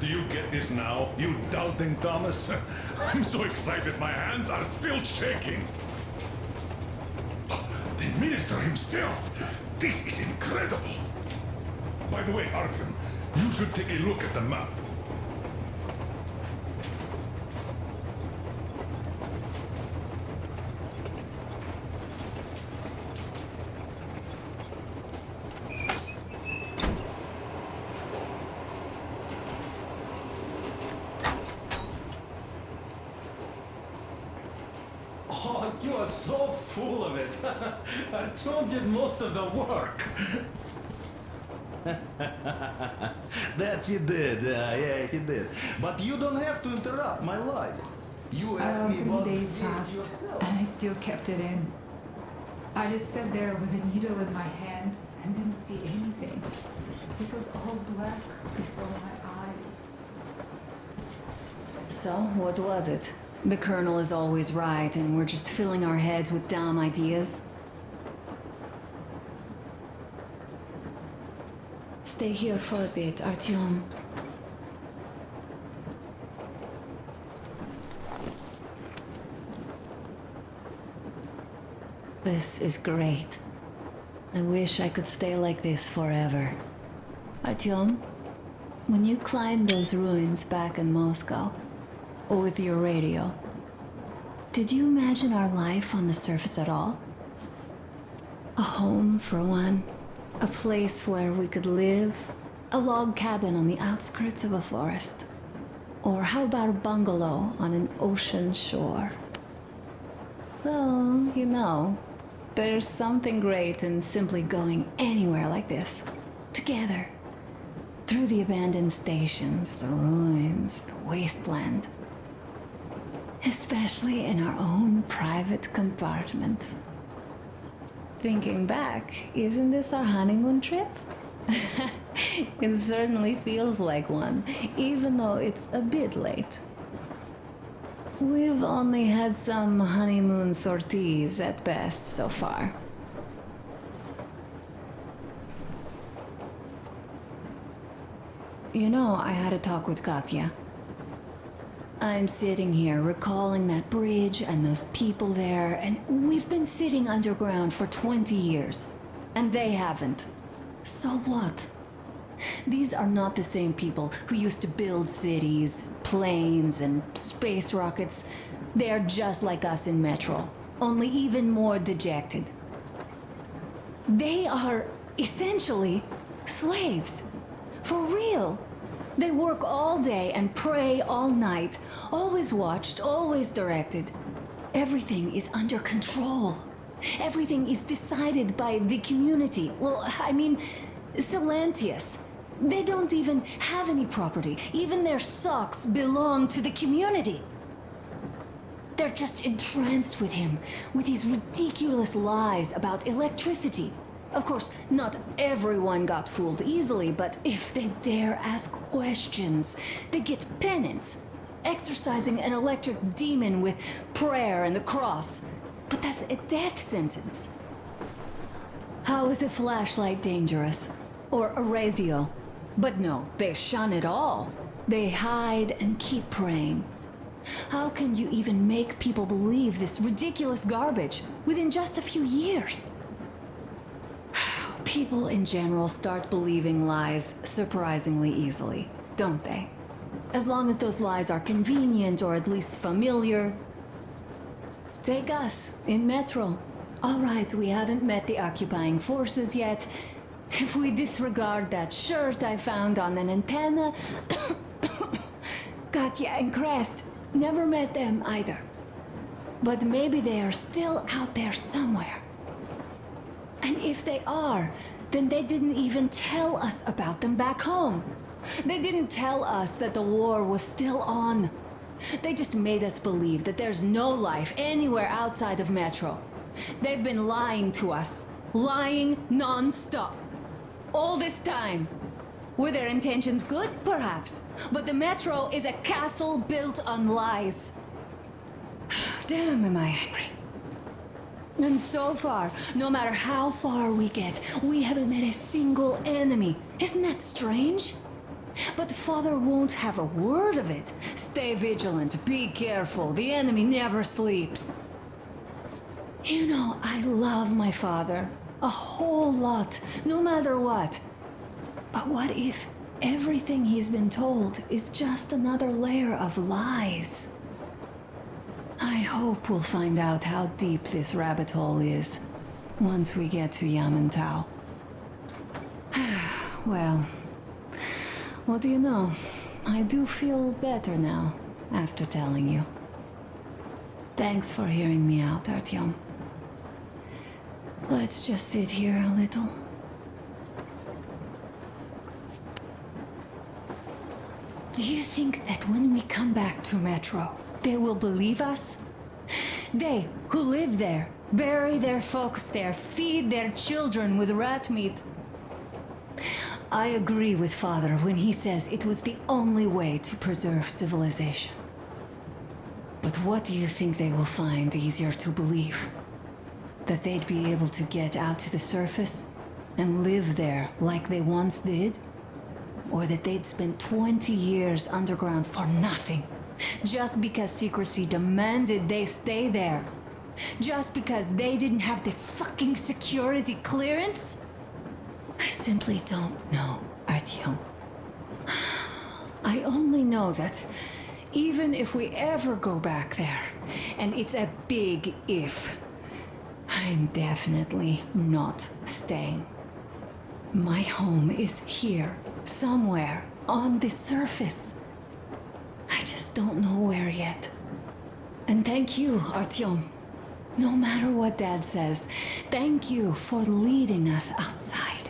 Do you get this now, you doubting Thomas? I'm so excited my hands are still shaking. The minister himself! This is incredible! By the way, Artyom, you should take a look at the map. Oh, you are so full of it. Tom did most of the work. That he did, yeah, he did. But you don't have to interrupt my lies. You asked me about 3 days this passed, yourself. and I still kept it in. I just sat there with a needle in my hand and didn't see anything. It was all black before my eyes. So, what was it? The Colonel is always right, and we're just filling our heads with dumb ideas. Stay here for a bit, Artyom. This is great. I wish I could stay like this forever. Artyom, when you climbed those ruins back in Moscow, with your radio, did you imagine our life on the surface at all? A home, for one. A place where we could live. A log cabin on the outskirts of a forest. Or how about a bungalow on an ocean shore? Well, you know, there's something great in simply going anywhere like this. Together. Through the abandoned stations, the ruins, the wasteland. Especially in our own private compartment. Thinking back, isn't this our honeymoon trip? It certainly feels like one, even though it's a bit late. We've only had some honeymoon sorties at best so far. You know, I had a talk with Katya. I'm sitting here recalling that bridge and those people there, and we've been sitting underground for 20 years. And they haven't. So what? These are not the same people who used to build cities, planes, and space rockets. They are just like us in Metro, only even more dejected. They are essentially slaves. For real. They work all day and pray all night, always watched, always directed. Everything is under control. Everything is decided by the community. Well, I mean, Silantius. They don't even have any property. Even their socks belong to the community. They're just entranced with him, with these ridiculous lies about electricity. Of course, not everyone got fooled easily, but if they dare ask questions, they get penance. Exorcising an electric demon with prayer and the cross. But that's a death sentence. How is a flashlight dangerous? Or a radio? But no, they shun it all. They hide and keep praying. How can you even make people believe this ridiculous garbage within just a few years? People in general start believing lies surprisingly easily, don't they? As long as those lies are convenient or at least familiar. Take us, in Metro. All right, we haven't met the occupying forces yet. If we disregard that shirt I found on an antenna... Katya and Crest, never met them either. But maybe they are still out there somewhere. And if they are, then they didn't even tell us about them back home. They didn't tell us that the war was still on. They just made us believe that there's no life anywhere outside of Metro. They've been lying to us. Lying non-stop. All this time. Were their intentions good? Perhaps. But the Metro is a castle built on lies. Damn, am I angry. And so far, no matter how far we get, we haven't met a single enemy. Isn't that strange? But Father won't have a word of it. Stay vigilant, be careful, the enemy never sleeps. You know, I love my father. A whole lot, no matter what. But what if everything he's been told is just another layer of lies? I hope we'll find out how deep this rabbit hole is once we get to Yamantau. Well, what do you know? I do feel better now after telling you. Thanks for hearing me out, Artyom. Let's just sit here a little. Do you think that when we come back to Metro, they will believe us? They, who live there, bury their folks there, feed their children with rat meat. I agree with Father when he says it was the only way to preserve civilization. But what do you think they will find easier to believe? That they'd be able to get out to the surface and live there like they once did? Or that they'd spent 20 years underground for nothing, just because secrecy demanded they stay there? Just because they didn't have the fucking security clearance? I simply don't know, Artyom. I only know that even if we ever go back there, and it's a big if, I'm definitely not staying. My home is here, somewhere on the surface. I just don't know where yet. And thank you, Artyom. No matter what Dad says, thank you for leading us outside.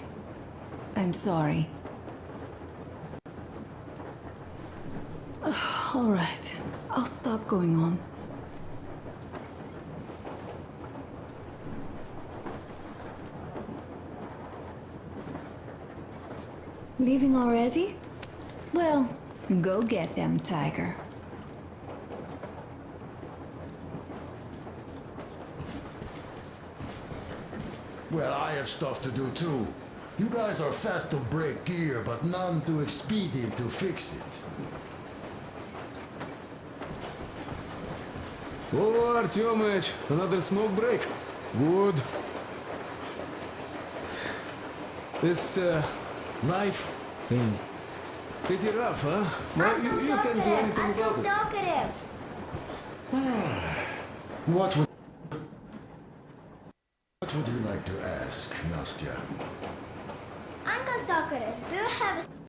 I'm sorry. All right, I'll stop going on. Leaving already? Well, go get them, Tiger. Well, I have stuff to do too. You guys are fast to break gear, but none too expedient to fix it. Oh, Artyomich, another smoke break. Good. This, life thing. Pretty rough, huh? Well, you can't do anything about it. Talkative. What would you like to ask, Nastya? Uncle Talkative, do you have a